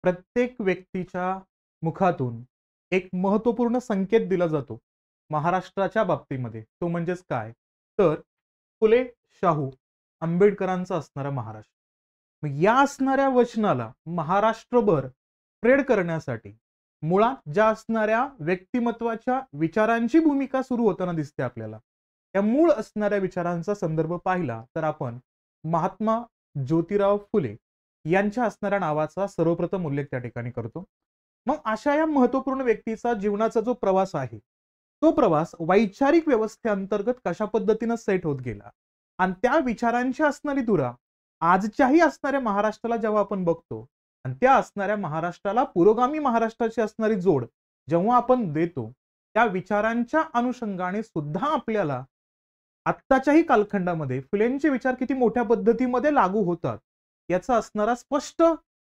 प्रत्येक व्यक्तीच्या मुखातून एक महत्त्वपूर्ण संकेत दिला जातो महाराष्ट्राच्या बाबतीमध्ये. तो म्हणजेच काय? तर फुले, शाहू, आंबेडकरांचा असणारा महाराष्ट्र. मग या असणाऱ्या वचनाला महाराष्ट्रभर स्प्रेड करण्यासाठी मुळात ज्या असणाऱ्या व्यक्तिमत्वाच्या विचारांची भूमिका सुरू होताना दिसते आपल्याला, त्या मूळ असणाऱ्या विचारांचा संदर्भ पाहिला तर आपण महात्मा ज्योतिराव फुले यांच्या असणाऱ्या नावाचा सर्वप्रथम उल्लेख त्या ठिकाणी करतो. मग अशा या महत्त्वपूर्ण व्यक्तीचा जीवनाचा जो प्रवास आहे, तो प्रवास वैचारिक व्यवस्थेअंतर्गत कशा पद्धतीनं सेट होत गेला आणि त्या विचारांची असणारी धुरा आजच्याही असणाऱ्या महाराष्ट्राला जेव्हा आपण बघतो आणि त्या असणाऱ्या महाराष्ट्राला पुरोगामी महाराष्ट्राची असणारी जोड जेव्हा आपण देतो, त्या विचारांच्या अनुषंगाने सुद्धा आपल्याला आत्ताच्याही कालखंडामध्ये फुलेंचे विचार किती मोठ्या पद्धतीमध्ये लागू होतात याचा असणारा स्पष्ट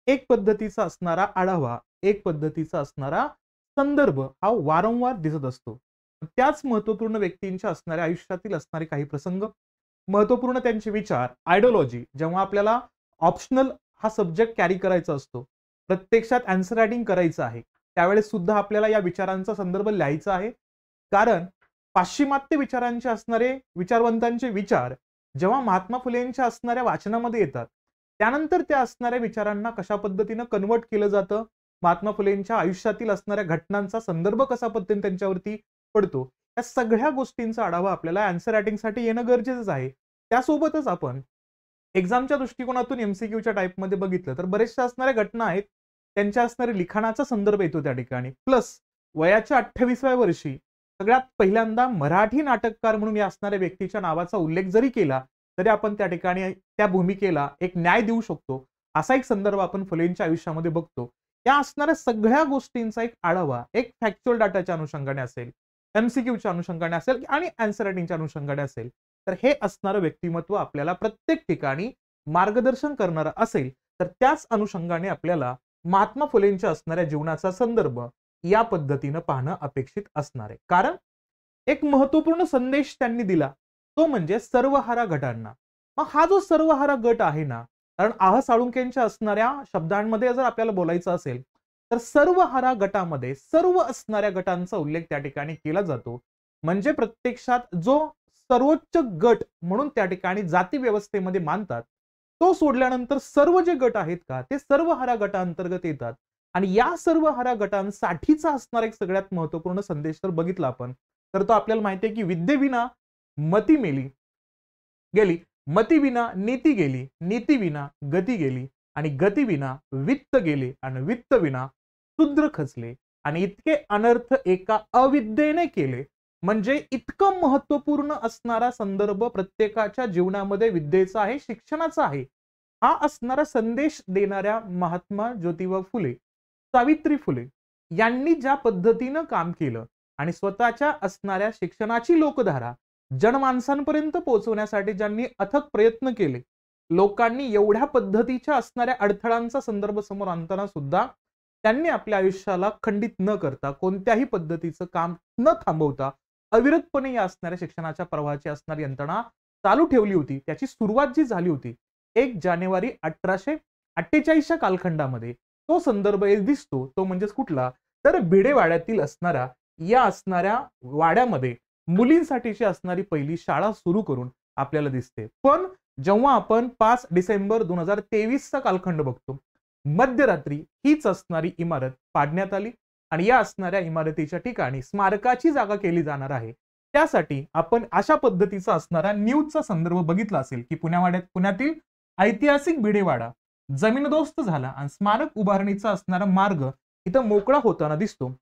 एक पद्धतीचा असणारा आढावा, एक पद्धतीचा असणारा संदर्भ हा वारंवार दिसत असतो. त्याच महत्त्वपूर्ण व्यक्तींच्या असणाऱ्या आयुष्यातील असणारे काही प्रसंग, महत्त्वपूर्ण त्यांचे विचार, आयडिओलॉजी जेव्हा आपल्याला ऑप्शनल हा सब्जेक्ट कॅरी करायचा असतो, प्रत्यक्षात आन्सर रायटिंग करायचं आहे, त्यावेळेस सुद्धा आपल्याला या विचारांचा संदर्भ लिहायचा आहे. कारण पाश्चिमात्य विचारांचे असणारे विचारवंतांचे विचार जेव्हा महात्मा फुलेंच्या असणाऱ्या वाचनामध्ये येतात, त्यानंतर त्या असणाऱ्या विचारांना कशा पद्धतीनं कन्वर्ट केलं जातं, महात्मा फुलेंच्या आयुष्यातील असणाऱ्या घटनांचा संदर्भ कसा पद्धतीने त्यांच्यावरती पडतो, या सगळ्या गोष्टींचा आढावा आपल्याला आन्सर रायटिंगसाठी येणं गरजेचंच आहे. त्यासोबतच आपण एक्झामच्या दृष्टिकोनातून एमसीक्यूच्या टाईपमध्ये बघितलं तर बरेचशा असणाऱ्या घटना आहेत, त्यांच्या असणाऱ्या लिखाणाचा संदर्भ येतो त्या ठिकाणी. प्लस वयाच्या 28व्या वर्षी सगळ्यात पहिल्यांदा मराठी नाटककार म्हणून या असणाऱ्या व्यक्तीच्या नावाचा उल्लेख जरी केला तरी आपण त्या ठिकाणी त्या भूमिकेला एक न्याय देऊ शकतो, असा एक संदर्भ आपण फुलेंच्या आयुष्यामध्ये बघतो. या असणाऱ्या सगळ्या गोष्टींचा एक आढावा एक फॅक्च्युअल डाटाच्या अनुषंगाने असेल, एमसीक्यूच्या अनुषंगाने असेल आणि आन्सर रायटिंगच्या अनुषंगाने असेल, तर हे असणारं व्यक्तिमत्व आपल्याला प्रत्येक ठिकाणी मार्गदर्शन करणारं असेल तर त्याच अनुषंगाने आपल्याला महात्मा फुलेंच्या असणाऱ्या जीवनाचा संदर्भ या पद्धतीनं पाहणं अपेक्षित असणार आहे. कारण एक महत्त्वपूर्ण संदेश त्यांनी दिला, तो म्हणजे सर्वहारा गटांना. मग हा जो सर्वहारा गट आहे ना, कारण आह साळुंखेंच्या असणाऱ्या शब्दांमध्ये जर आपल्याला बोलायचं असेल तर सर्वहारा गटामध्ये सर्व असणाऱ्या गटांचा उल्लेख त्या ठिकाणी केला जातो. म्हणजे प्रत्यक्षात जो सर्वोच्च गट म्हणून त्या ठिकाणी जाती व्यवस्थेमध्ये मानतात, तो सोडल्यानंतर सर्व जे गट आहेत का ते सर्वहारा गटांतर्गत येतात. आणि या सर्वहारा गटांसाठीचा असणारा एक सगळ्यात महत्त्वपूर्ण संदेश जर बघितला आपण तर तो आपल्याला माहिती आहे की विद्येविना मती मेली गेली, मतीविना नीती गेली, नीतीविना गती गेली आणि गतीविना वित्त गेले आणि वित्तविना शूद्र खचले आणि इतके अनर्थ एका अविद्येने केले. म्हणजे इतकं महत्त्वपूर्ण असणारा संदर्भ प्रत्येकाच्या जीवनामध्ये विद्येचा आहे, शिक्षणाचा आहे. हा असणारा संदेश देणाऱ्या महात्मा ज्योतिबा फुले, सावित्री फुले यांनी ज्या पद्धतीनं काम केलं आणि स्वतःच्या असणाऱ्या शिक्षणाची लोकधारा जनमानसांपर्यंत पोहोचवण्यासाठी ज्यांनी अथक प्रयत्न केले, लोकांनी एवढ्या पद्धतीच्या असणाऱ्या अडथळांचा संदर्भ समोर आणताना सुद्धा त्यांनी आपल्या आयुष्याला खंडित न करता, कोणत्याही पद्धतीचं काम न थांबवता अविरतपणे या असणाऱ्या शिक्षणाच्या प्रवाहाची असणारी यंत्रणा चालू ठेवली होती. त्याची सुरुवात जी झाली होती 1 जानेवारी 1848च्या कालखंडामध्ये, तो संदर्भ एक दिसतो. तो म्हणजेच कुठला तर भिडेवाड्यातील असणारा या असणाऱ्या वाड्यामध्ये मुलींसाठीची असणारी पहिली शाळा सुरू करून आपल्याला दिसते. पण जेव्हा आपण 5 डिसेंबर 2023चा कालखंड बघतो, मध्यरात्री हीच असणारी इमारत पाडण्यात आली आणि या असणाऱ्या इमारतीच्या ठिकाणी स्मारकाची जागा केली जाणार आहे. त्यासाठी आपण अशा पद्धतीचा असणारा न्यूजचा संदर्भ बघितला असेल की पुण्यातील ऐतिहासिक भिडेवाडा जमीनदोस्त झाला आणि स्मारक उभारणीचा असणारा मार्ग इथं मोकळा होताना दिसतो.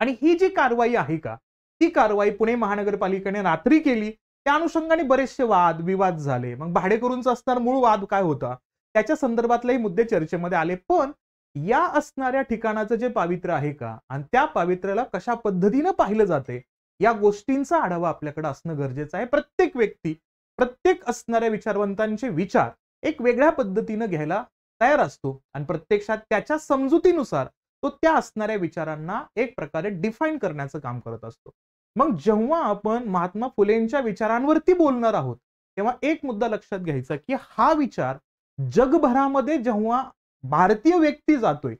आणि ही जी कारवाई आहे का, ती कारवाई पुणे महानगरपालिकेने रात्री केली. त्या अनुषंगाने बरेचसे वाद विवाद झाले. मग भाडेकरूंचा असणारा मूळ वाद काय होता त्याच्या संदर्भातलेही मुद्दे चर्चेमध्ये आले. पण या असणाऱ्या ठिकाणाचं जे पावित्र्य आहे का आणि त्या पावित्र्याला कशा पद्धतीने पाहिलं जाते या गोष्टींचा आढावा आपल्याकडे असणं गरजेचं आहे. प्रत्येक व्यक्ती, प्रत्येक असणाऱ्या विचारवंतांचे विचार एक वेगळ्या पद्धतीने घ्यायला तयार असतो आणि प्रत्यक्षात त्याच्या समजुतीनुसार तो त्या असणाऱ्या विचारांना एक प्रकारे डिफाईन करण्याचं काम करत असतो. मग जेव्हा आपण महात्मा फुलेंच्या विचारांवरती बोलणार आहोत तेव्हा एक मुद्दा लक्षात घ्यायचा की हा विचार जगभरामध्ये जेव्हा भारतीय व्यक्ती जातोय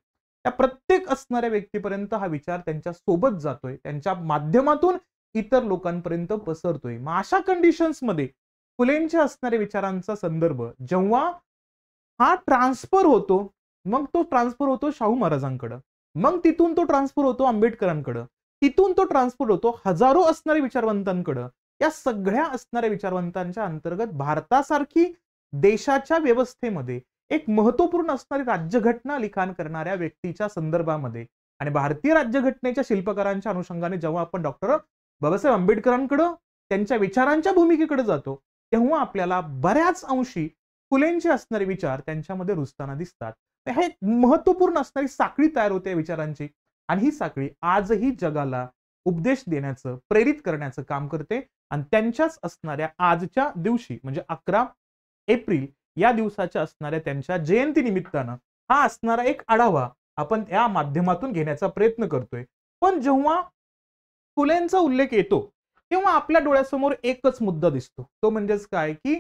त्या प्रत्येक असणाऱ्या व्यक्तीपर्यंत हा विचार त्यांच्या सोबत जातोय, त्यांच्या माध्यमातून इतर लोकांपर्यंत पसरतोय. मग अशा कंडिशन्स मध्ये फुलेंच्या असणाऱ्या विचारांचा संदर्भ जेव्हा हा ट्रान्सफर होतो, मग तो ट्रान्सफर होतो शाहू महाराजांकडे, मग तिथून तो ट्रान्सफर होतो आंबेडकरांकडे, तिथून तो ट्रान्सफर होतो हजारो असणाऱ्या विचारवंतांकडे. या सगळ्या असणाऱ्या विचारवंतांच्या अंतर्गत भारतासारखी देशाच्या व्यवस्थेमध्ये एक महत्वपूर्ण असणारी राज्यघटना लिखाण करणाऱ्या व्यक्तीच्या संदर्भामध्ये आणि भारतीय राज्यघटनेच्या शिल्पकारांच्या अनुषंगाने जेव्हा आपण डॉक्टर बाबासाहेब आंबेडकरांकडे त्यांच्या विचारांच्या भूमिकेकडे जातो, तेव्हा आपल्याला बऱ्याच अंशी फुलेंचे असणारे विचार त्यांच्यामध्ये रुजताना दिसतात. हे एक महत्वपूर्ण असणारी साखळी तयार होते विचारांची आणि ही साखळी आजही जगाला उपदेश देण्याचं, प्रेरित करण्याचं काम करते आणि त्यांच्याच असणाऱ्या आजच्या दिवशी म्हणजे 11 एप्रिल या दिवसाच्या असणाऱ्या त्यांच्या जयंती निमित्तानं हा असणारा एक आढावा आपण या माध्यमातून घेण्याचा प्रयत्न करतोय. पण जेव्हा फुलेंचा उल्लेख येतो तेव्हा आपल्या डोळ्यासमोर एकच मुद्दा दिसतो, तो म्हणजेच काय की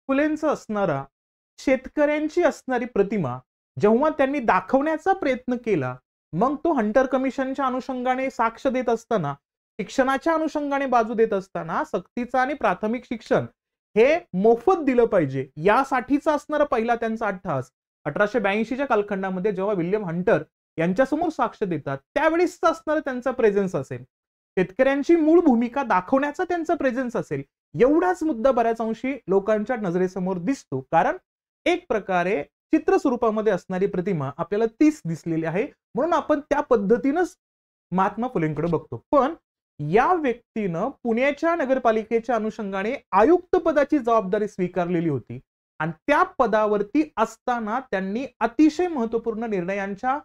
फुलेंचा असणारा शेतकऱ्यांची असणारी प्रतिमा जेव्हा त्यांनी दाखवण्याचा प्रयत्न केला, मग तो हंटर कमिशनच्या अनुषंगाने साक्ष देत असताना, शिक्षणाच्या अनुषंगाने बाजू देत असताना सक्तीचं आणि प्राथमिक शिक्षण हे मोफत दिलं पाहिजे यासाठीचा असणारा पहिला त्यांचा अट्टहास 1882च्या कालखंडामध्ये जेव्हा विल्यम हंटर यांच्यासमोर साक्ष देतात त्यावेळेस असणारा त्यांचा प्रेझेन्स असेल, शेतकऱ्यांची मूळ भूमिका दाखवण्याचा त्यांचा प्रेझेन्स असेल, एवढाच मुद्दा बऱ्याच अंशी लोकांच्या नजरेसमोर दिसतो. कारण एक प्रकारे चित्र स्वरूपामध्ये असणारी प्रतिमा आपल्याला तीच दिसलेली आहे, म्हणून आपण त्या पद्धतीनंच महात्मा फुलेंकडे बघतो. पण या व्यक्तीनं पुण्याच्या नगरपालिकेच्या अनुषंगाने आयुक्त पदाची जबाबदारी स्वीकारलेली होती आणि त्या पदावरती असताना त्यांनी अतिशय महत्वपूर्ण निर्णयांच्या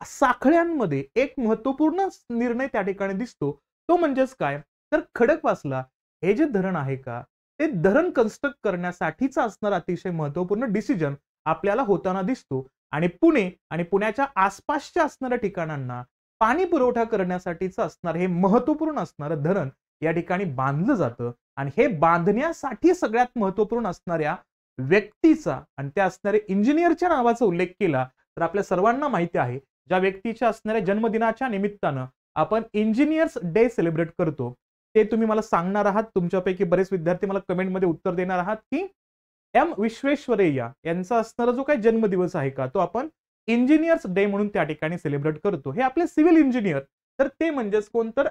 साखळ्यांमध्ये एक महत्वपूर्ण निर्णय त्या ठिकाणी दिसतो. तो म्हणजेच काय तर खडकवासला हे जे धरण आहे का, ते धरण कन्स्ट्रक्ट करण्यासाठीचा असणारा अतिशय महत्वपूर्ण डिसिजन आपल्याला होताना दिसतो आणि पुणे आणि पुण्याच्या आसपासच्या असणाऱ्या ठिकाणांना पाणी पुरवठा करण्यासाठीचं असणार हे महत्वपूर्ण असणारं धरण या ठिकाणी बांधलं जातं आणि हे बांधण्यासाठी सगळ्यात महत्वपूर्ण असणाऱ्या व्यक्तीचा आणि त्या असणाऱ्या इंजिनियरच्या नावाचा उल्लेख केला तर आपल्या सर्वांना माहिती आहे, ज्या व्यक्तीच्या असणाऱ्या जन्मदिनाच्या निमित्तानं आपण इंजिनियर्स डे सेलिब्रेट करतो, ते तुम्ही मला सांगणार आहात. तुमच्यापैकी बरेच विद्यार्थी मला कमेंटमध्ये उत्तर देणार आहात की एम विश्वेश्वरैया यांचा असणारा जो काही जन्मदिवस आहे का, तो आपण इंजिनियर्स डे म्हणून त्या ठिकाणी सेलिब्रेट करतो. हे आपले सिव्हिल इंजिनियर, तर ते म्हणजेच कोण तर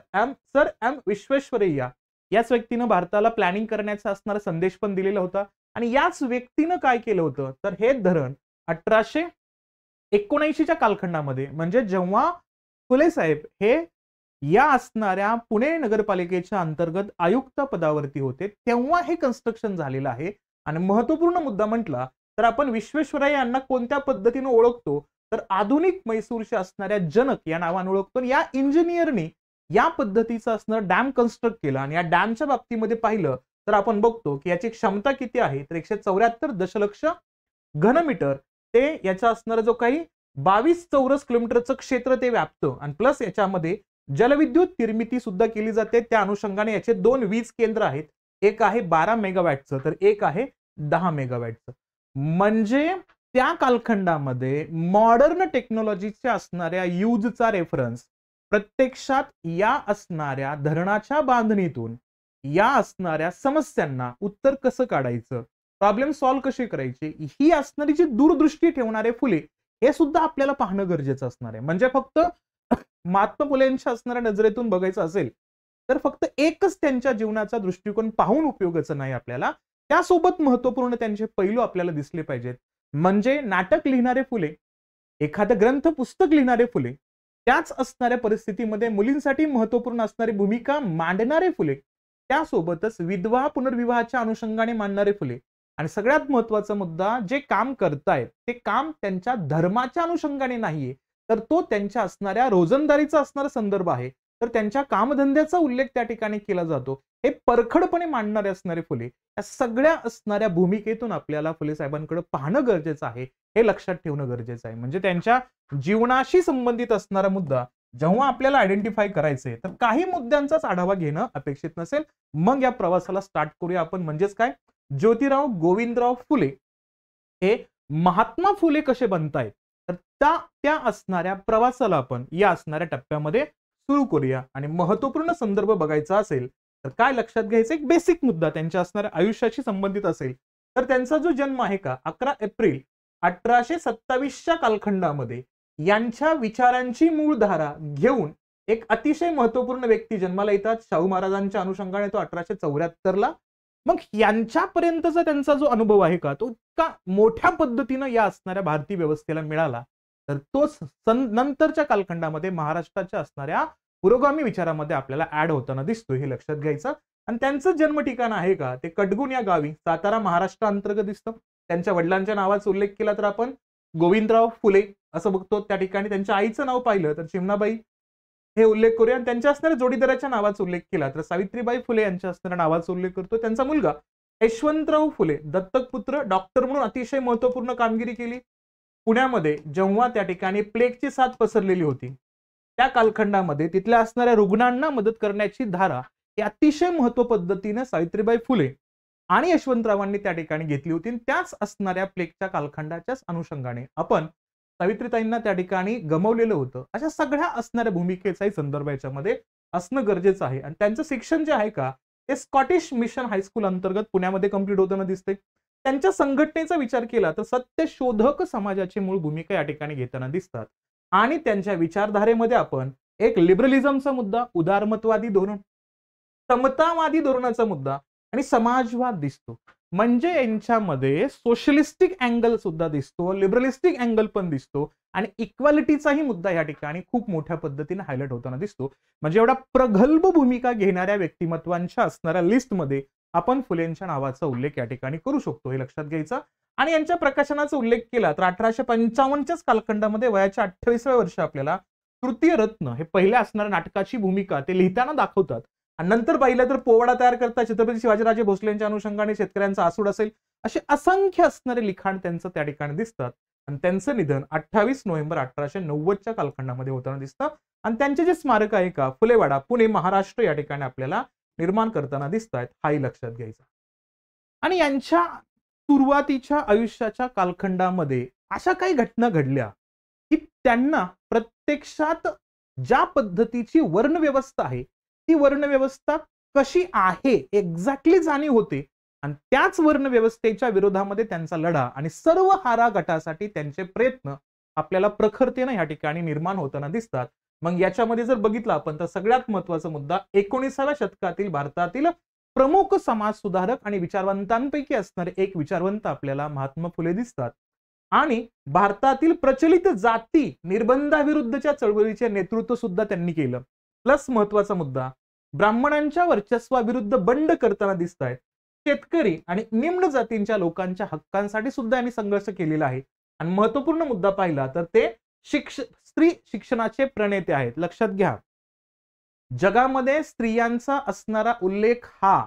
सर एम विश्वेश्वरैया याच व्यक्तीनं भारताला प्लॅनिंग करण्याचा असणारा संदेश पण दिलेला होता आणि याच व्यक्तीनं काय केलं होतं तर हे धरण 1879च्या कालखंडामध्ये म्हणजे जेव्हा फुले साहेब हे या असणाऱ्या पुणे नगरपालिकेच्या अंतर्गत आयुक्त पदावरती होते, तेव्हा हे कन्स्ट्रक्शन झालेलं आहे. आणि महत्वपूर्ण मुद्दा म्हटला तर आपण विश्वेश्वरैया यांना कोणत्या पद्धतीने ओळखतो तर आधुनिक मैसूरच्या असणाऱ्या जनक या नावाने ओळखतो. या इंजिनियरनी या पद्धतीचं असणारं डॅम कन्स्ट्रक्ट केलं आणि या डॅमच्या बाबतीमध्ये पाहिलं तर आपण बघतो की याची क्षमता किती आहे तर 174 दशलक्ष घनमीटर ते याचा असणारा जो काही 22 चौरस किलोमीटरचं क्षेत्र ते व्यापतं आणि प्लस याच्यामध्ये जलविद्युत निर्मिती सुद्धा केली जाते. त्या अनुषंगाने याचे 2 वीज केंद्र आहेत, एक आहे 12 मेगावॅटचं तर एक आहे 10 मेगावॅटचं. म्हणजे त्या कालखंडामध्ये मॉडर्न टेक्नॉलॉजीच्या असणाऱ्या यूजचा रेफरन्स प्रत्यक्षात या असणाऱ्या धरणाच्या बांधणीतून या असणाऱ्या समस्यांना उत्तर कसं काढायचं, प्रॉब्लेम सॉल्व्ह कशी करायची, ही असणारी जी दूरदृष्टी ठेवणारे फुले हे सुद्धा आपल्याला पाहणं गरजेचं असणार आहे. म्हणजे फक्त महात्मा फुलेंच्या असणाऱ्या नजरेतून बघायचं असेल तर फक्त एकच त्यांच्या जीवनाचा दृष्टिकोन पाहून उपयोगाचं नाही, आपल्याला त्यासोबत महत्वपूर्ण त्यांचे पैलू आपल्याला दिसले पाहिजेत. म्हणजे नाटक लिहिणारे फुले, एखादं ग्रंथ पुस्तक लिहिणारे फुले, त्याच असणाऱ्या परिस्थितीमध्ये मुलींसाठी महत्वपूर्ण असणारी भूमिका मांडणारे फुले, त्यासोबतच विधवा पुनर्विवाहाच्या अनुषंगाने मांडणारे फुले आणि सगळ्यात महत्वाचा मुद्दा जे काम करतायत ते काम त्यांच्या धर्माच्या अनुषंगाने नाहीये तर तो त्यांच्या असणाऱ्या रोजंदारीचा असणारा संदर्भ आहे, तर त्यांच्या कामधंद्याचा उल्लेख त्या ठिकाणी केला जातो. हे परखडपणे मांडणारे असणारे फुले, या सगळ्या असणाऱ्या भूमिकेतून आपल्याला फुले साहेबांकडे पाहणं गरजेचं आहे, हे लक्षात ठेवणं गरजेचं आहे. म्हणजे त्यांच्या जीवनाशी संबंधित असणारा मुद्दा जेव्हा आपल्याला आयडेंटिफाय करायचे तर काही मुद्द्यांचाच आढावा घेणं अपेक्षित नसेल. मग या प्रवासाला स्टार्ट करूया आपण. म्हणजेच काय, ज्योतिराव गोविंदराव फुले हे महात्मा फुले कसे बनतायत तर त्या असणाऱ्या प्रवासाला आपण या असणाऱ्या टप्प्यामध्ये सुरू करूया. आणि महत्वपूर्ण संदर्भ बघायचा असेल तर काय लक्षात घ्यायचं, एक बेसिक मुद्दा त्यांच्या असणाऱ्या आयुष्याशी संबंधित असेल तर त्यांचा जो जन्म आहे का 11 एप्रिल 1827च्या कालखंडामध्ये यांच्या विचारांची मूळ धारा घेऊन एक अतिशय महत्वपूर्ण व्यक्ती जन्माला येतात. शाहू महाराजांच्या अनुषंगाने तो 1874ला. मग यांच्यापर्यंतचा त्यांचा जो अनुभव आहे का तो इतका मोठ्या पद्धतीनं या असणाऱ्या भारतीय व्यवस्थेला मिळाला, तर तोच नंतरच्या कालखंडामध्ये महाराष्ट्राच्या असणाऱ्या पुरोगामी विचारामध्ये आपल्याला ऍड होताना दिसतो, हे लक्षात घ्यायचं. आणि त्यांचं जन्म ठिकाण आहे का ते कटगुण या गावी सातारा महाराष्ट्र अंतर्गत दिसतं. त्यांच्या वडिलांच्या नावाचा उल्लेख केला तर आपण गोविंदराव फुले असं बघतो. त्या ठिकाणी त्यांच्या आईचं नाव पाहिलं तर चिमणाबाई हे उल्लेख करूया. आणि त्यांच्या असणाऱ्या जोडीदाराच्या नावाचा उल्लेख केला तर सावित्रीबाई फुले यांच्या असणाऱ्या नावाचा उल्लेख करतो. त्यांचा मुलगा यशवंतराव फुले दत्तक पुत्र, डॉक्टर म्हणून अतिशय महत्वपूर्ण कामगिरी केली. पुण्यामध्ये जेव्हा त्या ठिकाणी प्लेगची साथ पसरलेली होती त्या कालखंडामध्ये तिथल्या असणाऱ्या रुग्णांना मदत करण्याची धारा ही अतिशय महत्व पद्धतीने सावित्रीबाई फुले आणि यशवंतरावांनी त्या ठिकाणी घेतली होती. त्याच असणाऱ्या प्लेगच्या कालखंडाच्याच अनुषंगाने आपण सावित्रीताईंना त्या ठिकाणी गमावलेलं होतं. अशा सगळ्या असणाऱ्या भूमिकेचाही संदर्भ याच्यामध्ये असणं गरजेचं आहे. आणि त्यांचं शिक्षण जे आहे का ते स्कॉटिश मिशन हायस्कूल अंतर्गत पुण्यामध्ये कंप्लीट होताना दिसते. त्यांच्या संघटनेचा विचार केला तर सत्यशोधक समाजाची मूळ भूमिका या ठिकाणी घेताना दिसतात. आणि त्यांच्या विचारधारेमध्ये आपण एक लिबरलिझमचा मुद्दा, उदारमतवादी धोरण, समतावादी धोरणाचा मुद्दा आणि समाजवाद दिसतो. म्हणजे यांच्यामध्ये सोशलिस्टिक अँगल सुद्धा दिसतो, लिबरलिस्टिक अँगल पण दिसतो आणि इक्वालिटीचाही मुद्दा या ठिकाणी खूप मोठ्या पद्धतीने हायलाइट होताना दिसतो. म्हणजे एवढा प्रगल्भ भूमिका घेणाऱ्या व्यक्तिमत्वांच्या असणाऱ्या लिस्टमध्ये आपण फुलेंच्या नावाचा उल्लेख या ठिकाणी करू शकतो, हे लक्षात घ्यायचं. आणि यांच्या प्रकाशनाचा उल्लेख केला तर 1855च्याच कालखंडामध्ये वयाच्या 28व्या वर्षी आपल्याला तृतीय रत्न हे पहिल्या असणाऱ्या नाटकाची भूमिका ते लिहिताना दाखवतात. आणि नंतर पाहिलं तर पोवाडा तयार करता छत्रपती शिवाजीराजे भोसलेंच्या अनुषंगाने शेतकऱ्यांचा आसूड असेल असे असंख्य असणारे लिखाण त्यांचं त्या ठिकाणी दिसतात. आणि त्यांचं निधन 28 नोव्हेंबर 1890च्या कालखंडामध्ये होताना दिसतं. आणि त्यांचे जे स्मारक आहे का फुलेवाडा पुणे महाराष्ट्र या ठिकाणी आपल्याला निर्माण करताना दिसत आहेत, हाही लक्षात घ्यायचा. आणि यांच्या सुरुवातीच्या आयुष्याच्या कालखंडामध्ये अशा काही घटना घडल्या की त्यांना प्रत्यक्षात ज्या पद्धतीची वर्णव्यवस्था आहे ती वर्णव्यवस्था कशी आहे एक्झॅक्टली जाणीव होते. आणि त्याच वर्णव्यवस्थेच्या विरोधामध्ये त्यांचा लढा आणि सर्व हारा गटासाठी त्यांचे प्रयत्न आपल्याला प्रखरतेने या ठिकाणी निर्माण होताना दिसतात. मग याच्यामध्ये जर बघितलं आपण तर सगळ्यात महत्वाचा मुद्दा 19व्या शतकातील भारतातील प्रमुख समाज सुधारक आणि विचारवंतांपैकी असणारे एक विचारवंत आपल्याला महात्मा फुले दिसतात. आणि भारतातील प्रचलित जाती निर्बंधाविरुद्धच्या चळवळीचे नेतृत्व सुद्धा त्यांनी केलं. प्लस महत्वाचा मुद्दा ब्राह्मणांच्या वर्चस्वाविरुद्ध बंड करताना दिसत आहेत. शेतकरी आणि निम्न जातींच्या लोकांच्या हक्कांसाठी सुद्धा यांनी संघर्ष केलेला आहे. आणि महत्वपूर्ण मुद्दा पाहिला तर ते स्त्री शिक्षणाचे प्रणेते आहेत. लक्षात घ्या, जगामध्ये स्त्रियांचा असणारा उल्लेख हा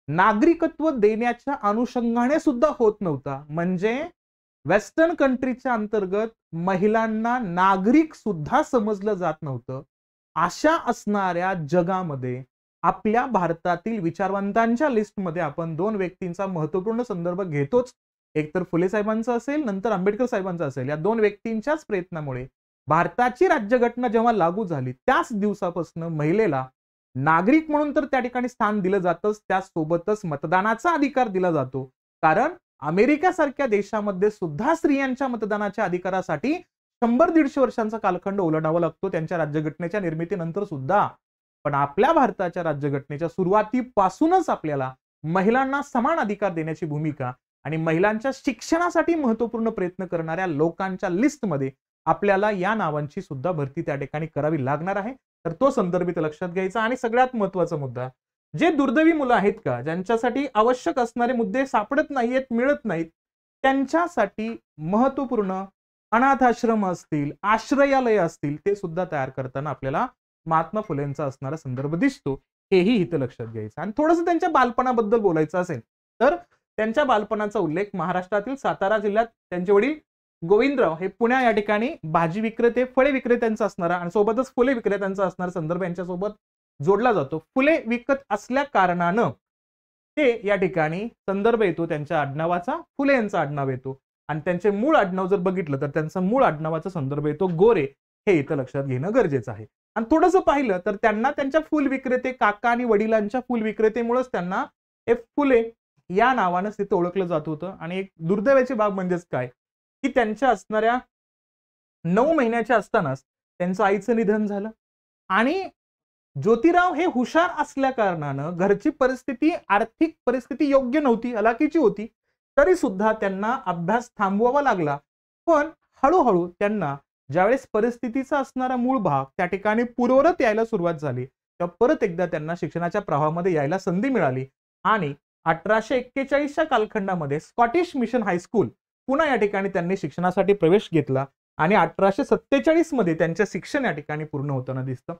नागरिकत्व देण्याच्या अनुषंगाने सुद्धा होत नव्हता. म्हणजे वेस्टर्न कंट्रीच्या अंतर्गत महिलांना नागरिक सुद्धा समजलं जात नव्हतं. अशा असणाऱ्या जगामध्ये आपल्या भारतातील विचारवंतांच्या लिस्टमध्ये आपण दोन व्यक्तींचा महत्वपूर्ण संदर्भ घेतोच. एक तर फुले साहेबांचा असेल, नंतर आंबेडकर साहेबांचा असेल. या दोन व्यक्तींच्याच प्रयत्नामुळे भारताची राज्यघटना जेव्हा लागू झाली त्याच दिवसापासून महिलेला नागरिक म्हणून तर त्या ठिकाणी स्थान दिलं जातच, त्यासोबतच मतदानाचा अधिकार दिला जातो. कारण अमेरिकेसारख्या देशामध्ये सुद्धा स्त्रियांच्या मतदानाच्या अधिकारासाठी 100-150 वर्षांचा कालखंड ओलांडावा लागतो त्यांच्या राज्यघटनेच्या निर्मितीनंतर सुद्धा. पण आपल्या भारताच्या राज्यघटनेच्या सुरुवातीपासूनच आपल्याला महिलांना समान अधिकार देण्याची भूमिका आणि महिलांच्या शिक्षणासाठी महत्वपूर्ण प्रयत्न करणाऱ्या लोकांच्या लिस्टमध्ये आपल्याला या नावांची सुद्धा भरती त्या ठिकाणी करावी लागणार आहे. तर तो संदर्भित लक्षात घ्यायचा. आणि सगळ्यात महत्वाचा मुद्दा, जे दुर्दैवी मुलं आहेत का ज्यांच्यासाठी आवश्यक असणारे मुद्दे सापडत नाहीयेत, मिळत नाहीत, त्यांच्यासाठी महत्वपूर्ण अनाथाश्रम असतील, आश्रयालय असतील, ते सुद्धा तयार करताना आपल्याला महात्मा फुलेंचा असणारा संदर्भ दिसतो. हेही इथं लक्षात घ्यायचं. आणि थोडंसं त्यांच्या बालपणाबद्दल बोलायचं असेल तर त्यांच्या बालपणाचा उल्लेख महाराष्ट्रातील सातारा जिल्ह्यात त्यांचे वडील गोविंदराव हे पुण्या या ठिकाणी भाजी विक्रेते, फळे विक्रेत्यांचा असणारा आणि सोबतच फुले विक्रेत्यांचा असणारा संदर्भ यांच्यासोबत जोडला जातो. फुले विकत असल्या कारणानं ते या ठिकाणी संदर्भ येतो त्यांच्या आडनावाचा, फुले यांचा आडनाव येतो. आणि त्यांचे मूळ आडनाव जर बघितलं तर त्यांचा मूळ आडनावाचा संदर्भ येतो गोरे, हे इथं लक्षात घेणं गरजेचं आहे. आणि थोडंसं पाहिलं तर त्यांना त्यांच्या फुल विक्रेते काका आणि वडिलांच्या फुल विक्रेतेमुळेच त्यांना फुले या नावानंच तिथं ओळखलं जात होतं. आणि एक दुर्दैवाची बाब म्हणजेच काय की त्यांच्या असणाऱ्या 9 महिन्याच्या असतानाच त्यांचं आईचं निधन झालं. आणि ज्योतिराव हे हुशार असल्या कारणानं घरची परिस्थिती, आर्थिक परिस्थिती योग्य नव्हती, हलाखीची होती, तरी सुद्धा त्यांना अभ्यास थांबवावा लागला. पण हळूहळू त्यांना ज्यावेळेस परिस्थितीचा असणारा मूळ भाग त्या ठिकाणी पूर्ववत यायला सुरुवात झाली, तेव्हा परत एकदा त्यांना शिक्षणाच्या प्रवाहामध्ये यायला संधी मिळाली. आणि 1841च्या कालखंडामध्ये स्कॉटिश मिशन हायस्कूल पुन्हा या ठिकाणी त्यांनी शिक्षणासाठी प्रवेश घेतला आणि 1847 मध्ये त्यांचे शिक्षण या ठिकाणी पूर्ण होताना दिसतं.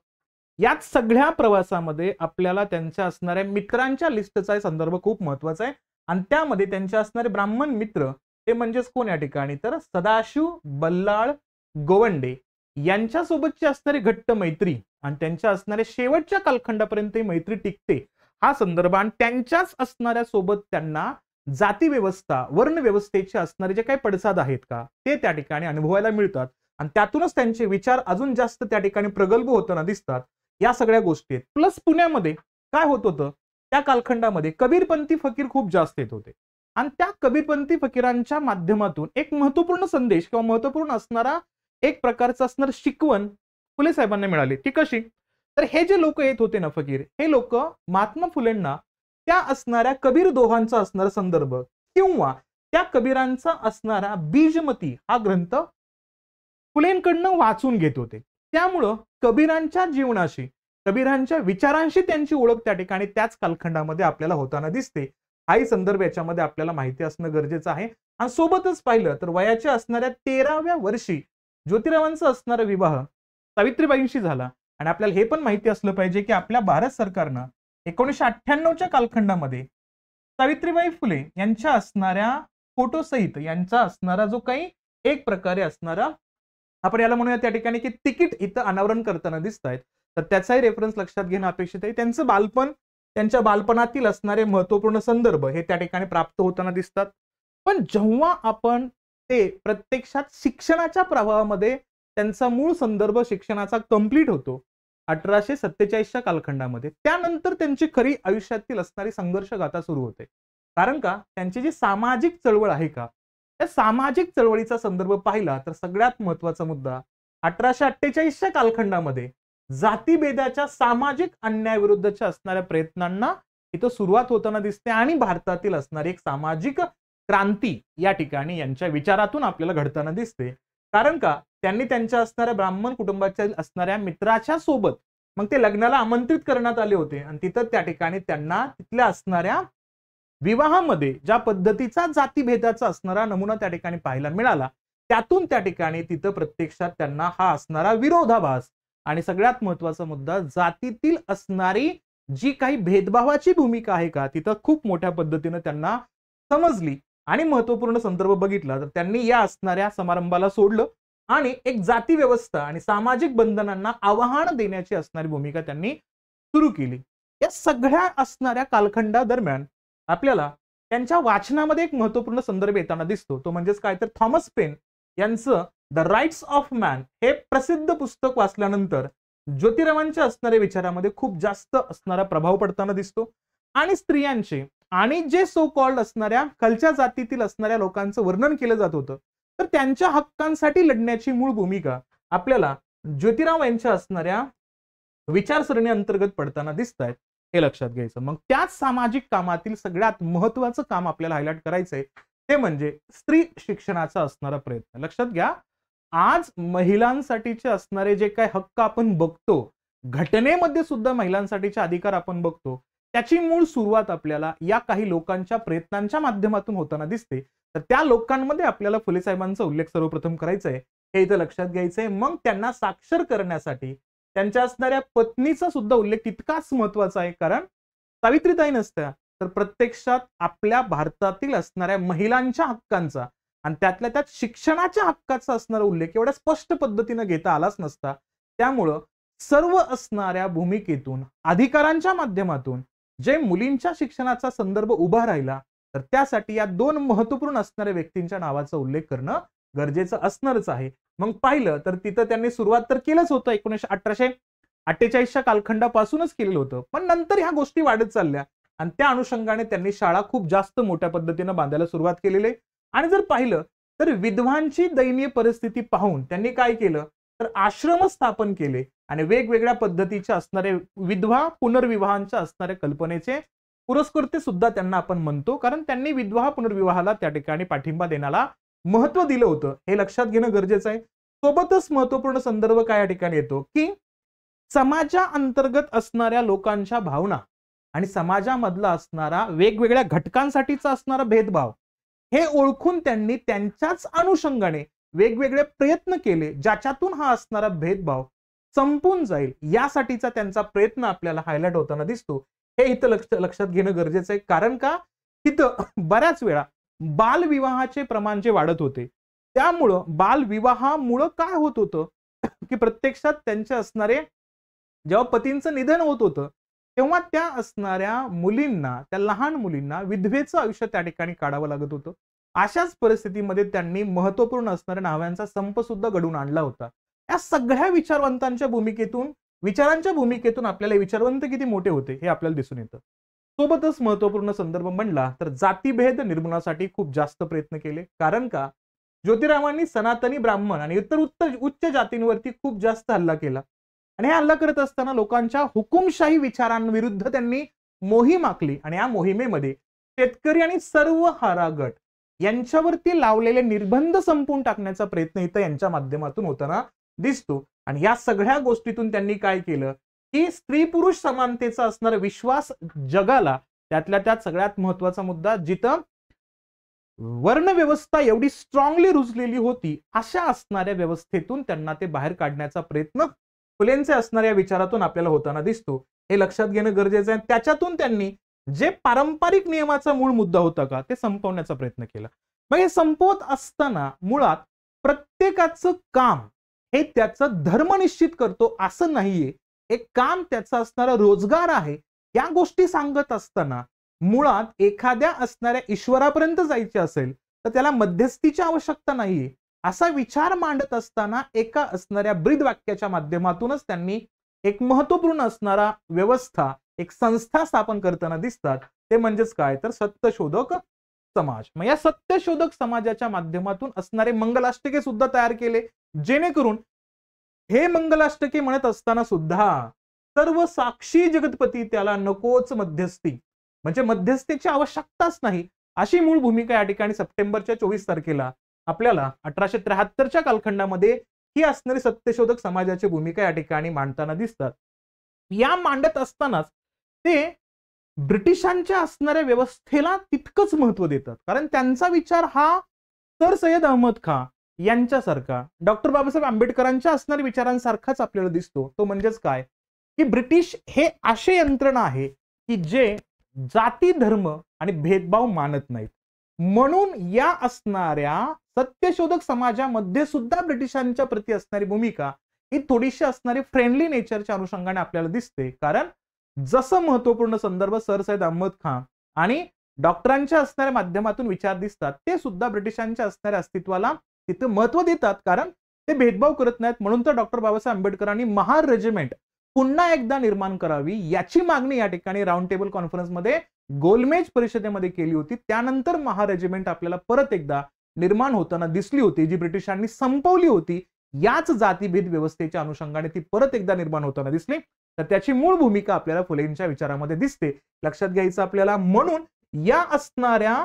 यात सगळ्या प्रवासामध्ये आपल्याला त्यांच्या असणाऱ्या मित्रांच्या लिस्टचा संदर्भ खूप महत्वाचा आहे. आणि त्यामध्ये त्यांचे असणारे ब्राह्मण मित्र ते म्हणजेच कोण या ठिकाणी, तर सदाशिव बल्लाळ गोवंडे यांच्यासोबतची असणारी घट्ट मैत्री आणि त्यांच्या असणाऱ्या शेवटच्या कालखंडापर्यंत मैत्री टिकते हा संदर्भ. आणि त्यांच्याच असणाऱ्या सोबत त्यांना जाती व्यवस्था, वर्ण व्यवस्थेचे असणारे जे काही पडसाद आहेत का ते त्या ठिकाणी अनुभवायला मिळतात. आणि त्यातूनच त्यांचे विचार अजून जास्त त्या ठिकाणी प्रगल्भ होताना दिसतात. या सगळ्या गोष्टी प्लस पुण्यामध्ये काय होत होतं, त्या कालखंडामध्ये कबीरपंथी फकीर खूप जास्त येत होते. आणि त्या कबीरपंथी फकीरांच्या माध्यमातून एक महत्वपूर्ण संदेश किंवा महत्वपूर्ण असणारा एक प्रकारचं असणार शिकवण फुले साहेबांना मिळाली. ती कशी, तर हे जे लोक येत होते ना फकीर, हे लोक महात्मा फुलेंना त्या असणाऱ्या कबीर दोहांचा असणारा संदर्भ किंवा त्या कबीरांचा असणारा बीजमती हा ग्रंथ फुलेंकडनं वाचून घेत होते. त्यामुळं कबीरांच्या जीवनाशी, कबीरांच्या विचारांशी त्यांची ओळख त्या ठिकाणी त्याच कालखंडामध्ये आपल्याला होताना दिसते. हाही संदर्भ याच्यामध्ये आपल्याला माहिती असणं गरजेचं आहे. आणि सोबतच पाहिलं तर वयाच्या असणाऱ्या 13व्या वर्षी ज्योतिरावांचा असणारा विवाह सावित्रीबाईंशी झाला. आणि आपल्याला हे पण माहिती असलं पाहिजे की आपल्या भारत सरकारनं 1998च्या कालखंडामध्ये सावित्रीबाई फुले यांच्या असणाऱ्या फोटोसहित यांचा असणारा जो काही एक प्रकारे असणारा आपण याला म्हणूया त्या ठिकाणी की तिकीट इथं अनावरण करताना दिसत आहेत, तर त्याचाही रेफरन्स लक्षात घेणं अपेक्षित आहे. त्यांचं बालपण, त्यांच्या बालपणातील असणारे महत्वपूर्ण संदर्भ हे त्या ठिकाणी प्राप्त होताना दिसतात. पण जेव्हा आपण ते प्रत्यक्षात शिक्षणाच्या प्रवाहामध्ये त्यांचा मूळ संदर्भ शिक्षणाचा कंप्लीट होतो 1847च्या कालखंडामध्ये, त्यानंतर त्यांची खरी आयुष्यातील असणारी संघर्ष गाथा सुरू होते. कारण का, त्यांची जी सामाजिक चळवळ आहे का, त्या सामाजिक चळवळीचा संदर्भ पाहिला तर सगळ्यात महत्वाचा मुद्दा 1848च्या कालखंडामध्ये जातीभेदाच्या सामाजिक अन्यायाविरुद्धच्या असणाऱ्या प्रयत्नांना इथं सुरुवात होताना दिसते. आणि भारतातील असणारी एक सामाजिक क्रांती या ठिकाणी यांच्या विचारातून आपल्याला घडताना दिसते. कारण का, त्यांनी त्यांच्या असणाऱ्या ब्राह्मण कुटुंबाच्या असणाऱ्या मित्राच्या सोबत मग ते लग्नाला आमंत्रित करण्यात आले होते. आणि तिथं त्या ठिकाणी त्यांना तिथल्या असणाऱ्या विवाहामध्ये ज्या पद्धतीचा जातीभेदाचा असणारा नमुना त्या ठिकाणी पाहायला मिळाला, त्यातून त्या ठिकाणी तिथं प्रत्यक्षात त्यांना हा असणारा विरोधाभास आणि सगळ्यात महत्वाचा मुद्दा जातीतील असणारी जी काही भेदभावाची भूमिका आहे का, तिथं खूप मोठ्या पद्धतीने त्यांना समजली. आणि महत्वपूर्ण संदर्भ बघितला तर त्यांनी या असणाऱ्या समारंभाला सोडलं आणि एक जाती व्यवस्था आणि सामाजिक बंधनांना आव्हान देण्याची असणारी भूमिका त्यांनी सुरू केली. या सगळ्या असणाऱ्या कालखंडादरम्यान आपल्याला त्यांच्या वाचनामध्ये एक महत्वपूर्ण संदर्भ येताना दिसतो. तो म्हणजेच काय, तर थॉमस पेन यांचं द राईट्स ऑफ मॅन हे प्रसिद्ध पुस्तक वाचल्यानंतर ज्योतिरावांच्या असणाऱ्या विचारामध्ये खूप जास्त असणारा प्रभाव पडताना दिसतो. आणि स्त्रियांचे आणि जे सो कॉल्ड असणाऱ्या खालच्या जातीतील असणाऱ्या लोकांचं वर्णन केलं जात होतं, तर त्यांच्या हक्कांसाठी लढण्याची मूळ भूमिका आपल्याला ज्योतिराव यांच्या असणाऱ्या विचारसरणी अंतर्गत पडताना दिसत आहेत, हे लक्षात घ्यायचं. मग त्याच सामाजिक कामातील सगळ्यात महत्वाचं काम आपल्याला हायलाइट करायचंय, ते म्हणजे स्त्री शिक्षणाचा असणारा प्रयत्न. लक्षात घ्या, आज महिलांसाठीचे असणारे जे काही हक्क आपण बघतो, घटनेमध्ये सुद्धा महिलांसाठीचे अधिकार आपण बघतो, त्याची मूळ सुरुवात आपल्याला या काही लोकांच्या प्रयत्नांच्या माध्यमातून होताना दिसते. तर त्या लोकांमध्ये आपल्याला फुले साहेबांचा उल्लेख सर्वप्रथम करायचा आहे, हे इथं लक्षात घ्यायचंय. मग त्यांना साक्षर करण्यासाठी त्यांच्या असणाऱ्या पत्नीचा सुद्धा उल्लेख तितकाच महत्वाचा आहे. कारण सावित्रीताई नसत्या तर प्रत्यक्षात आपल्या भारतातील असणाऱ्या महिलांच्या हक्कांचा आणि त्यातल्या त्यात शिक्षणाच्या हक्काचा असणारा उल्लेख एवढ्या स्पष्ट पद्धतीने घेता आलाच नसता. त्यामुळं सर्व असणाऱ्या भूमिकेतून, अधिकारांच्या माध्यमातून जे मुलींच्या शिक्षणाचा संदर्भ उभा राहिला, तर त्यासाठी या दोन महत्वपूर्ण असणाऱ्या व्यक्तींच्या नावाचा उल्लेख करणं गरजेचं असणारच आहे. मग पाहिलं तर तिथं त्यांनी सुरुवात तर केलंच होतं 1848च्या कालखंडापासूनच केलेलं होतं, पण नंतर ह्या गोष्टी वाढत चालल्या आणि त्या अनुषंगाने त्यांनी शाळा खूप जास्त मोठ्या पद्धतीनं बांधायला सुरुवात केलेली आहे. आणि जर पाहिलं तर विधवांची दयनीय परिस्थिती पाहून त्यांनी काय केलं तर आश्रम स्थापन केले आणि वेगवेगळ्या पद्धतीच्या असणारे विधवा पुनर्विवाहांच्या असणाऱ्या कल्पनेचे पुरस्कर्ते सुद्धा त्यांना आपण म्हणतो, कारण त्यांनी विधवा पुनर्विवाहाला त्या ठिकाणी पाठिंबा देण्याला महत्व दिलं होतं, हे लक्षात घेणं गरजेचं आहे. सोबतच महत्वपूर्ण संदर्भ काय या ठिकाणी येतो की समाजा अंतर्गत असणाऱ्या लोकांच्या भावना आणि समाजामधला असणारा वेगवेगळ्या घटकांसाठीचा असणारा भेदभाव हे ओळखून त्यांनी त्यांच्याच अनुषंगाने वेगवेगळे प्रयत्न केले, ज्याच्यातून हा असणारा भेदभाव संपून जाईल यासाठीचा त्यांचा प्रयत्न आपल्याला हायलाइट होताना दिसतो. हे इथं लक्षात घेणं गरजेचं आहे, कारण का तिथं बऱ्याच वेळा बालविवाहाचे प्रमाण जे वाढत होते, त्यामुळं बालविवाहामुळं काय होत होतं की प्रत्यक्षात त्यांचे असणारे जेव्हा पतींचं निधन होत होतं तेव्हा त्या असणाऱ्या मुलींना, त्या लहान मुलींना विधवेचं आयुष्य त्या ठिकाणी काढावं लागत होतं. अशाच परिस्थितीमध्ये त्यांनी महत्वपूर्ण असणाऱ्या नाव्यांचा संप सुद्धा घडवून आणला होता. या सगळ्या विचारांच्या भूमिकेतून आपल्याला विचारवंत किती मोठे होते हे आपल्याला दिसून येतं. सोबतच महत्वपूर्ण संदर्भ म्हणला तर जातीभेद निर्मूलनासाठी खूप जास्त प्रयत्न केले, कारण का ज्योतिरावांनी सनातनी ब्राह्मण आणि इतर उच्च जातींवरती खूप जास्त हल्ला केला आणि हे हल्ला करत असताना लोकांच्या हुकुमशाही विचारांविरुद्ध त्यांनी मोहीम आखली आणि या मोहिमेमध्ये शेतकरी आणि सर्व हारा गट यांच्यावरती लावलेले निर्बंध संपवून टाकण्याचा प्रयत्न इथं यांच्या माध्यमातून होताना दिसतो. आणि या सगळ्या गोष्टीतून त्यांनी काय केलं की स्त्री पुरुष समानतेचा असणारा विश्वास जगाला, त्यातल्या त्यात सगळ्यात महत्वाचा मुद्दा जिथं वर्ण व्यवस्था एवढी स्ट्रॉंगली रुजलेली होती अशा असणाऱ्या व्यवस्थेतून त्यांना ते बाहेर काढण्याचा प्रयत्न फुलेंचे असणाऱ्या विचारातून आपल्याला होताना दिसतो. हे लक्षात घेणं गरजेचं आहे. त्याच्यातून त्यांनी जे पारंपरिक नियमाचा मूळ मुद्दा होता का ते संपवण्याचा प्रयत्न केला. मग हे संपवत असताना मुळात प्रत्येकाचं काम हे त्याचं धर्म निश्चित करतो असं नाहीये, एक काम त्याचा असणारा रोजगार आहे या गोष्टी सांगत असताना मुळात एखाद्या असणाऱ्या ईश्वरापर्यंत जायचे असेल तर त्याला मध्यस्थीची आवश्यकता नाहीये असा विचार मांडत असताना एका असणाऱ्या ब्रीद वाक्याच्या माध्यमातूनच त्यांनी एक महत्वपूर्ण असणारा व्यवस्था, एक संस्था स्थापन करताना दिसतात. ते म्हणजेच काय तर सत्यशोधक समाज. मग या सत्यशोधक समाजाच्या माध्यमातून असणारे मंगलाष्टके सुद्धा तयार केले, जेणेकरून हे मंगलाष्टके म्हणत असताना सुद्धा सर्व साक्षी जगतपती त्याला नकोच मध्यस्थी, म्हणजे मध्यस्थीची आवश्यकताच नाही अशी मूळ भूमिका या ठिकाणी सप्टेंबरच्या 24 तारखेला आपल्याला 1873च्या कालखंडामध्ये ही असणारी सत्यशोधक समाजाची भूमिका या ठिकाणी मांडताना दिसतात. या मांडत असतानाच ते ब्रिटिशांच्या असणाऱ्या व्यवस्थेला तितकंच महत्व देतात, कारण त्यांचा विचार हा सर सय्यद अहमद खान यांच्यासारखा, डॉक्टर बाबासाहेब आंबेडकरांच्या असणाऱ्या विचारांसारखाच आपल्याला दिसतो. तो म्हणजेच काय की ब्रिटिश हे असे यंत्रणा आहे की जे जाती धर्म आणि भेदभाव मानत नाहीत. म्हणून या असणाऱ्या सत्यशोधक समाजामध्ये सुद्धा ब्रिटिशांच्या प्रती असणारी भूमिका ही थोडीशी असणारी फ्रेंडली नेचरच्या अनुषंगाने आपल्याला दिसते, कारण जसं महत्वपूर्ण संदर्भ सर सय्यद अहमद खान आणि डॉक्टरांच्या असणाऱ्या माध्यमातून विचार दिसतात, ते सुद्धा ब्रिटिशांच्या असणाऱ्या अस्तित्वाला तिथं महत्व देतात, कारण ते भेदभाव करत नाहीत. म्हणून तर डॉक्टर बाबासाहेब आंबेडकरांनी महार रेजिमेंट पुन्हा एकदा निर्माण करावी याची मागणी या ठिकाणी राऊंड टेबल कॉन्फरन्समध्ये गोलमेज परिषदेमध्ये केली होती. त्यानंतर महार रेजिमेंट आपल्याला परत एकदा निर्माण होताना दिसली होती, जी ब्रिटिशांनी संपवली होती. याच जातीभेद व्यवस्थेच्या अनुषंगाने ती परत एकदा निर्माण होताना दिसली. तर त्याची मूळ भूमिका आपल्याला फुलेंच्या विचारामध्ये दिसते, लक्षात घ्यायचं आपल्याला. म्हणून या असणाऱ्या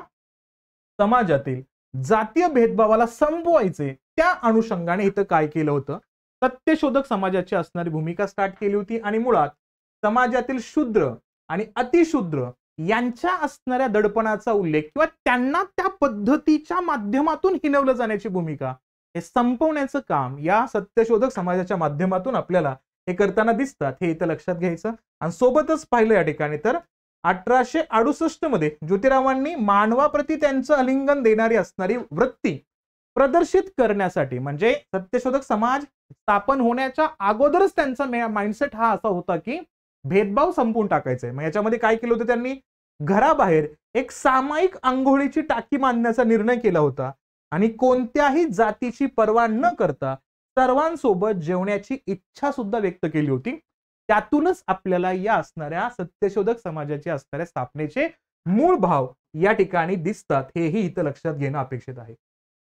समाजातील जातीय भेदभावाला संपवायचे त्या अनुषंगाने इथं काय केलं होतं, सत्यशोधक समाजाची असणारी भूमिका स्टार्ट केली होती आणि मुळात समाजातील शूद्र आणि अतिशूद्र यांच्या असणाऱ्या दडपणाचा उल्लेख किंवा त्यांना त्या पद्धतीच्या माध्यमातून हिनवलं जाण्याची भूमिका हे संपवण्याचं काम या सत्यशोधक समाजाच्या माध्यमातून आपल्याला हे करताना दिसतात, हे इथं लक्षात घ्यायचं. आणि सोबतच पाहिलं या ठिकाणी तर 1868 मध्ये ज्योतिरावांनी मानवाप्रती त्यांचं आलिंगन देणारी असणारी वृत्ती प्रदर्शित करण्यासाठी, म्हणजे सत्यशोधक समाज स्थापन होण्याच्या अगोदरच त्यांचा माइंडसेट हा असा होता की भेदभाव संपवून टाकायचा आहे. मग याच्यामध्ये काय केलं होतं त्यांनी, घराबाहेर एक सामायिक आंघोळीची टाकी बांधण्याचा निर्णय केला होता आणि कोणत्याही जातीची पर्वा न करता सर्वांसोबत जेवण्याची इच्छा सुद्धा व्यक्त केली होती. त्यातूनच आपल्याला या असणाऱ्या सत्यशोधक समाजाची असणाऱ्या स्थापनेचे मूळ भाव या ठिकाणी दिसतात, हेही इथं लक्षात घेणं अपेक्षित आहे.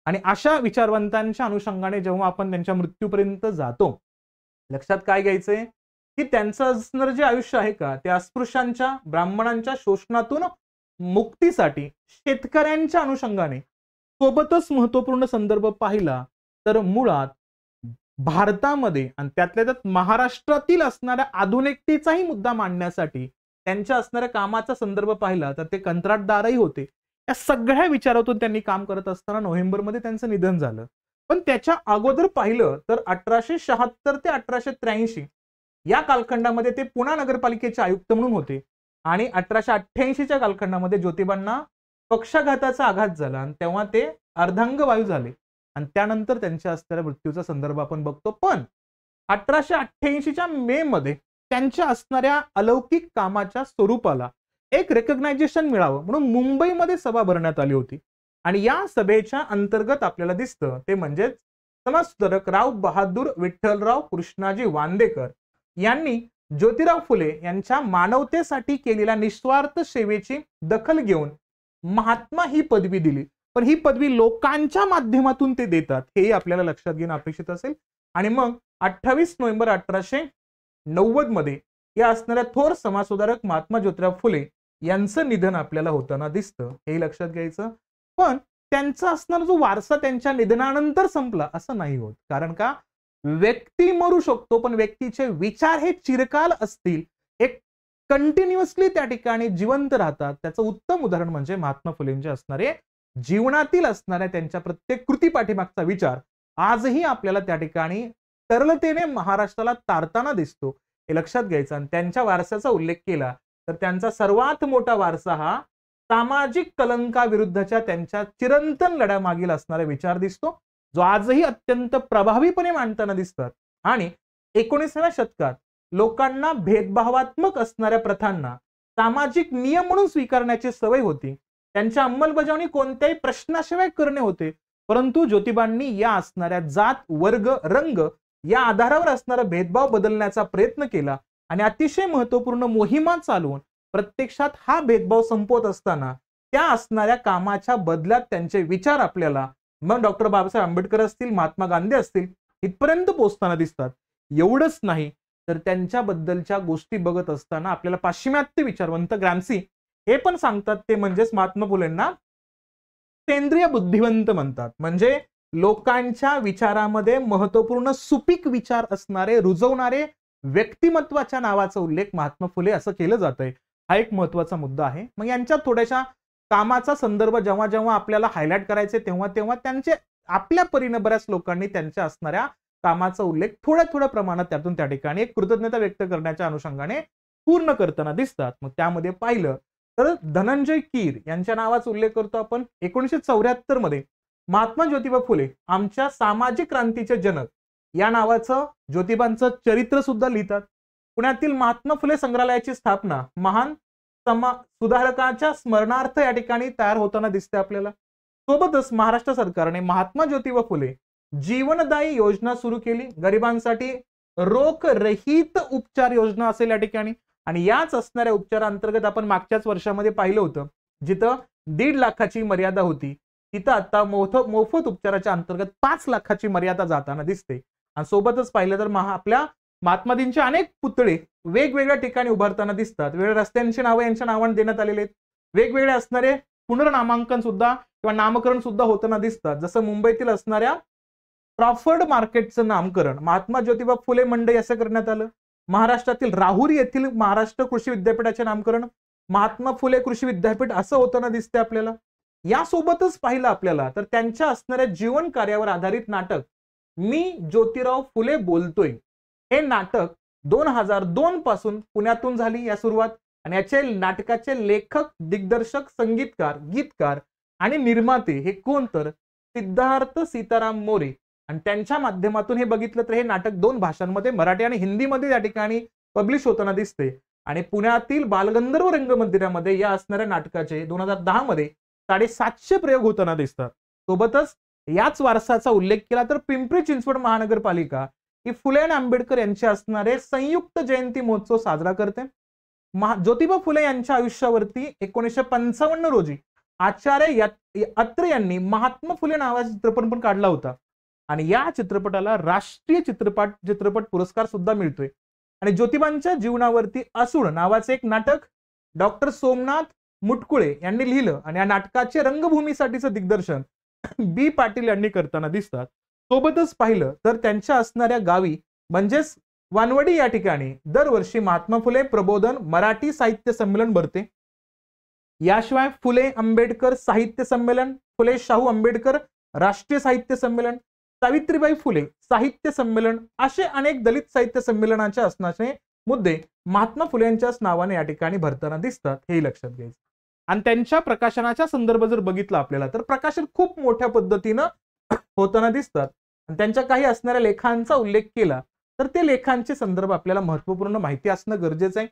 आणि अशा विचारवंतांच्या अनुषंगाने जेव्हा आपण त्यांच्या मृत्यूपर्यंत जातो, लक्षात काय घ्यायचंय की त्यांचं असणारं जे आयुष्य आहे का, ते अस्पृश्यांच्या, ब्राह्मणांच्या शोषणातून मुक्तीसाठी शेतकऱ्यांच्या अनुषंगाने, सोबतच महत्वपूर्ण संदर्भ पाहिला तर मुळात भारतामध्ये आणि त्यातल्या त्यात महाराष्ट्रातील असणाऱ्या आधुनिकतेचाही मुद्दा मांडण्यासाठी त्यांच्या असणाऱ्या कामाचा संदर्भ पाहिला तर ते कंत्राटदारही होते. या सगळ्या विचारातून त्यांनी काम करत असताना नोव्हेंबरमध्ये त्यांचं निधन झालं. पण त्याच्या अगोदर पाहिलं तर 1876 ते 1883 या कालखंडामध्ये ते पुणे नगरपालिकेचे आयुक्त म्हणून होते आणि 1888च्या कालखंडामध्ये ज्योतिबांना पक्षाघाताचा आघात झाला आणि तेव्हा ते अर्धांगवायू झाले आणि त्यानंतर त्यांच्या असणाऱ्या मृत्यूचा संदर्भ आपण बघतो. पण 1888च्या मे मध्ये त्यांच्या असणाऱ्या अलौकिक कामाच्या स्वरूपाला एक रेकग्नायझेशन मिळावं म्हणून मुंबईमध्ये सभा भरण्यात आली होती आणि या सभेच्या अंतर्गत आपल्याला दिसतं ते म्हणजे समाजसुधारक राव बहादूर विठ्ठलराव कृष्णाजी वांदेकर यांनी ज्योतिराव फुले यांच्या मानवतेसाठी केलेल्या निस्वार्थ सेवेची दखल घेऊन महात्मा ही पदवी दिली. पण ही पदवी लोकांच्या माध्यमातून ते देतात हेही आपल्याला लक्षात घेणं अपेक्षित असेल. आणि मग 28 नोव्हेंबर 1890 मध्ये या असणाऱ्या थोर समाजसुधारक महात्मा ज्योतिराव फुले यांचं निधन आपल्याला होताना दिसतं, हे लक्षात घ्यायचं. पण त्यांचा असणारा जो वारसा त्यांच्या निधनानंतर संपला असं नाही होत. कारण का, व्यक्ती मरू शकतो पण व्यक्तीचे विचार हे चिरकाल असतील, एक कंटिन्युअसली त्या ठिकाणी जिवंत राहतात. त्याचं उत्तम उदाहरण म्हणजे महात्मा फुलेंचे असणारे जीवनातील असणाऱ्या त्यांच्या प्रत्येक कृती पाठीमागचा विचार आजही आपल्याला त्या ठिकाणी तरलतेने महाराष्ट्राला तारताना दिसतो, हे लक्षात घ्यायचं. आणि त्यांच्या वारसाचा उल्लेख केला तर त्यांचा सर्वात मोठा वारसा हा सामाजिक कलंकाविरुद्धच्या त्यांच्या चिरंतन लढ्यामागील असणारा विचार दिसतो, जो आजही अत्यंत प्रभावीपणे मांडताना दिसतात. आणि 19व्या शतकात लोकांना भेदभावात्मक असणाऱ्या प्रथांना सामाजिक नियम म्हणून स्वीकारण्याची सवय होती. त्यांच्या अंमलबजावणी कोणत्याही प्रश्नाशिवाय करणे होते. परंतु ज्योतिबांनी या असणाऱ्या जात, वर्ग, रंग या आधारावर असणारा भेदभाव बदलण्याचा प्रयत्न केला आणि अतिशय महत्वपूर्ण मोहिमा चालवून प्रत्यक्षात हा भेदभाव संपवत असताना त्या असणाऱ्या कामाच्या बदल्यात त्यांचे विचार आपल्याला मग डॉक्टर बाबासाहेब आंबेडकर असतील, महात्मा गांधी असतील इथपर्यंत पोहोचताना दिसतात. एवढंच नाही तर त्यांच्याबद्दलच्या गोष्टी बघत असताना आपल्याला पाश्चिमात्य विचारवंत ग्रॅम्सी हे पण सांगतात, ते म्हणजेच महात्मा फुलेंना सेंद्रिय बुद्धिवंत म्हणतात. म्हणजे लोकांच्या विचारामध्ये महत्वपूर्ण सुपीक विचार असणारे, रुजवणारे व्यक्तिमत्वाच्या नावाचा उल्लेख महात्मा फुले असं केलं जातंय. हा एक महत्वाचा मुद्दा आहे. मग यांच्या थोड्याशा कामाचा संदर्भ जेव्हा जेव्हा आपल्याला हायलाइट करायचे तेव्हा तेव्हा त्यांचे आपल्या परीने बऱ्याच लोकांनी त्यांच्या असणाऱ्या कामाचा उल्लेख थोड्या थोड्या प्रमाणात त्यातून त्या ठिकाणी एक कृतज्ञता व्यक्त करण्याच्या अनुषंगाने पूर्ण करताना दिसतात. मग त्यामध्ये पाहिलं तर धनंजय कीर यांच्या नावाचा उल्लेख करतो आपण. 1974 मध्ये महात्मा ज्योतिबा फुले आमच्या सामाजिक क्रांतीचे जनक या नावाचं ज्योतिबांचं चरित्र सुद्धा लिहितात. पुण्यातील महात्मा फुले संग्रहालयाची स्थापना महान सुधारकाच्या स्मरणार्थ या ठिकाणी तयार होताना दिसते आपल्याला. सोबतच महाराष्ट्र सरकारने महात्मा ज्योतिबा फुले जीवनदायी योजना सुरू केली. गरिबांसाठी रोख रहित उपचार योजना असेल या ठिकाणी. आणि याच असणाऱ्या उपचारांतर्गत आपण मागच्याच वर्षामध्ये पाहिलं होतं, जिथं 1.5 लाखाची मर्यादा होती तिथं आता मोफत उपचाराच्या अंतर्गत 5 लाखाची मर्यादा जाताना दिसते. आणि सोबतच पाहिलं तर आपल्या महात्माजींचे अनेक पुतळे वेगवेगळ्या ठिकाणी उभारताना दिसतात. वेगवेगळ्या रस्त्यांची नावं यांच्या नावाने देण्यात आलेले आहेत. वेगवेगळे असणारे पुनर्नामांकन सुद्धा किंवा नामकरण सुद्धा होताना दिसतात. जसं मुंबईतील असणाऱ्या क्रॉफर्ड मार्केटचं नामकरण महात्मा ज्योतिबा फुले मंडई असं करण्यात आलं. महाराष्ट्रातील राहुरी येथील महाराष्ट्र कृषी विद्यापीठाचे नामकरण महात्मा फुले कृषी विद्यापीठ असं होताना दिसते आपल्याला. यासोबतच पाहिलं आपल्याला तर त्यांच्या असणाऱ्या जीवन कार्यावर आधारित नाटक मी ज्योतिराव फुले बोलतोय हे नाटक 2002 पासून पुण्यातून झाली या सुरुवात. आणि याचे नाटकाचे लेखक, दिग्दर्शक, संगीतकार, गीतकार आणि निर्माते हे कोण तर सिद्धार्थ सीताराम मोरे. आणि त्यांच्या माध्यमातून हे बघितलं तर हे नाटक 2 भाषांमध्ये, मराठी आणि हिंदीमध्ये या ठिकाणी पब्लिश होताना दिसते. आणि पुण्यातील बालगंधर्व रंगमंदिरामध्ये या असणाऱ्या नाटकाचे 2010 मध्ये 750 प्रयोग होताना दिसतात. सोबतच याच वारसाचा उल्लेख केला तर पिंपरी चिंचवड महानगरपालिका ही फुले आणि आंबेडकर यांचे असणारे संयुक्त जयंती महोत्सव साजरा करते. ज्योतिबा फुले यांच्या आयुष्यावरती 1955 रोजी आचार्य अत्रे यांनी महात्मा फुले नावाचा चित्रपट पण काढला होता आणि या चित्रपटाला राष्ट्रीय चित्रपट पुरस्कार सुद्धा मिळतोय. आणि ज्योतिबांच्या जीवनावरती असूड नावाचे एक नाटक डॉक्टर सोमनाथ मुटकुळे यांनी लिहिलं आणि या नाटकाचे रंगभूमीसाठीचं दिग्दर्शन बी पाटील यांनी करताना दिसतात. सोबतच पाहिलं तर त्यांच्या असणाऱ्या गावी म्हणजेच वानवडी या ठिकाणी दरवर्षी महात्मा फुले प्रबोधन मराठी साहित्य संमेलन भरते. याशिवाय फुले आंबेडकर साहित्य संमेलन, फुले शाहू आंबेडकर राष्ट्रीय साहित्य संमेलन, सावित्रीबाई फुले साहित्य संमेलन असे अनेक दलित साहित्य संमेलनाचे असण्याचे मुद्दे महात्मा फुले यांच्याच नावाने या ठिकाणी भरताना दिसतात, हे लक्षात घ्यायचं. आणि त्यांच्या प्रकाशनाचा संदर्भ जर बघितला आपल्याला तर प्रकाशन खूप मोठ्या पद्धतीनं होताना दिसतात. आणि त्यांच्या काही असणाऱ्या लेखांचा उल्लेख केला तर ते लेखांचे संदर्भ आपल्याला महत्वपूर्ण माहिती असणं गरजेचं आहे.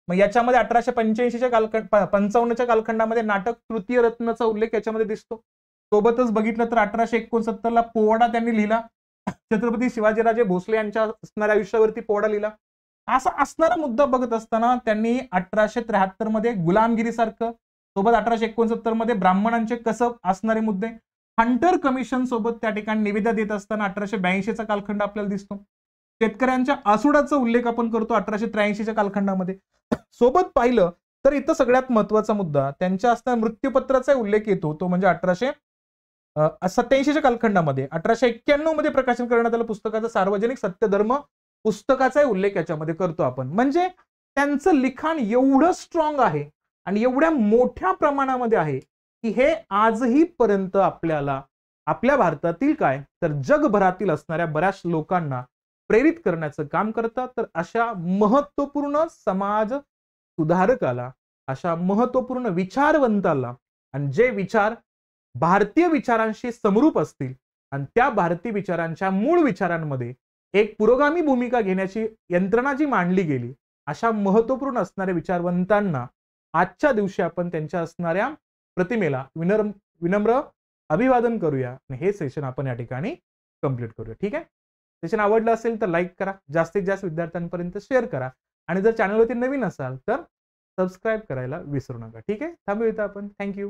मग याच्यामध्ये 1885च्या कालखंडामध्ये नाटक तृतीय रत्नाचा उल्लेख याच्यामध्ये दिसतो. सोबतच बघितलं तर 1869 ला पोवाडा त्यांनी लिहिला. छत्रपती शिवाजीराजे भोसले यांच्या असणाऱ्या आयुष्यावरती पोवाडा लिहिला. असा असणारा मुद्दा बघत असताना त्यांनी 1873 मध्ये गुलामगिरी सारखं, सोबत 1869 मध्ये ब्राह्मणांचे कसब असणारे मुद्दे, हंटर कमिशन सोबत त्या ठिकाणी निवेदन देत असताना 1882चा कालखंड आपल्याला दिसतो. शेतकऱ्यांच्या आसुडाचा उल्लेख आपण करतो 1883च्या कालखंडामध्ये. सोबत पाहिलं तर इथं सगळ्यात महत्वाचा मुद्दा त्यांच्या असणाऱ्या मृत्यूपत्राचा उल्लेख येतो, तो म्हणजे 1887च्या कालखंडामध्ये. 1891 मध्ये प्रकाशन करण्यात आलं पुस्तकाचं सार्वजनिक सत्यधर्म पुस्तकाचा उल्लेख याच्यामध्ये करतो आपण. म्हणजे त्यांचं लिखाण एवढं स्ट्रॉंग आहे आणि एवढ्या मोठ्या प्रमाणामध्ये आहे की हे आजही पर्यंत आपल्याला आपल्या भारतातील काय तर जगभरातील असणाऱ्या बऱ्याच लोकांना प्रेरित करण्याचं काम करतात. तर अशा महत्वपूर्ण समाज सुधारकाला, अशा महत्वपूर्ण विचारवंताला आणि जे विचार भारतीय विचारांशी समरूप असतील आणि त्या भारतीय विचारांच्या मूळ विचारांमध्ये एक पुरोगामी भूमिका घेण्याची यंत्रणा जी मांडली गेली, अशा महत्वपूर्ण असणाऱ्या विचारवंतांना आजच्या दिवशी आपण त्यांच्या असणाऱ्या प्रतिमेला विनम्र अभिवादन करूया आणि हे सेशन आपण या ठिकाणी कंप्लीट करूया. ठीक आहे. सेशन आवडलं असेल तर लाईक करा, जास्तीत जास्त विद्यार्थ्यांपर्यंत शेअर करा आणि जर चॅनलवरती नवीन असाल तर सबस्क्राईब करायला विसरू नका. ठीक आहे. थांबूया इथं आपण. थँक्यू.